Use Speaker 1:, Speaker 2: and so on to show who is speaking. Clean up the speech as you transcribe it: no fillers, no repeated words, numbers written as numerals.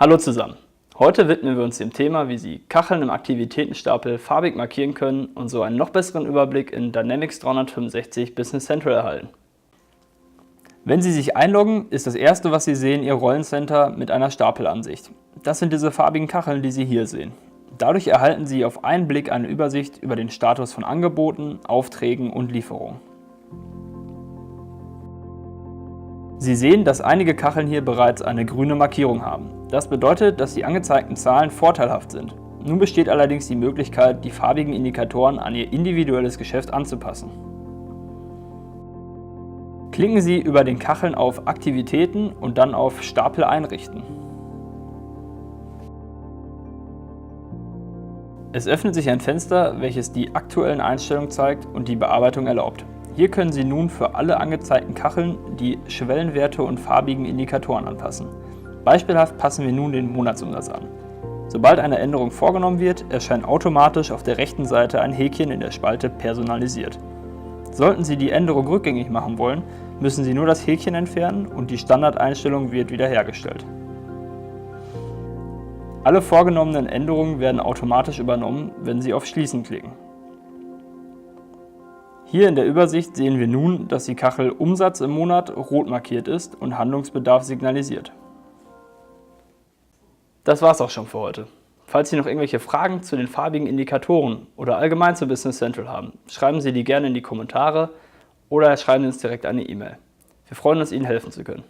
Speaker 1: Hallo zusammen! Heute widmen wir uns dem Thema, wie Sie Kacheln im Aktivitätenstapel farbig markieren können und so einen noch besseren Überblick in Dynamics 365 Business Central erhalten. Wenn Sie sich einloggen, ist das erste, was Sie sehen, Ihr Rollencenter mit einer Stapelansicht. Das sind diese farbigen Kacheln, die Sie hier sehen. Dadurch erhalten Sie auf einen Blick eine Übersicht über den Status von Angeboten, Aufträgen und Lieferungen. Sie sehen, dass einige Kacheln hier bereits eine grüne Markierung haben. Das bedeutet, dass die angezeigten Zahlen vorteilhaft sind. Nun besteht allerdings die Möglichkeit, die farbigen Indikatoren an Ihr individuelles Geschäft anzupassen. Klicken Sie über den Kacheln auf Aktivitäten und dann auf Stapel einrichten. Es öffnet sich ein Fenster, welches die aktuellen Einstellungen zeigt und die Bearbeitung erlaubt. Hier können Sie nun für alle angezeigten Kacheln die Schwellenwerte und farbigen Indikatoren anpassen. Beispielhaft passen wir nun den Monatsumsatz an. Sobald eine Änderung vorgenommen wird, erscheint automatisch auf der rechten Seite ein Häkchen in der Spalte Personalisiert. Sollten Sie die Änderung rückgängig machen wollen, müssen Sie nur das Häkchen entfernen und die Standardeinstellung wird wiederhergestellt. Alle vorgenommenen Änderungen werden automatisch übernommen, wenn Sie auf Schließen klicken. Hier in der Übersicht sehen wir nun, dass die Kachel Umsatz im Monat rot markiert ist und Handlungsbedarf signalisiert. Das war's auch schon für heute. Falls Sie noch irgendwelche Fragen zu den farbigen Indikatoren oder allgemein zu Business Central haben, schreiben Sie die gerne in die Kommentare oder schreiben Sie uns direkt eine E-Mail. Wir freuen uns, Ihnen helfen zu können.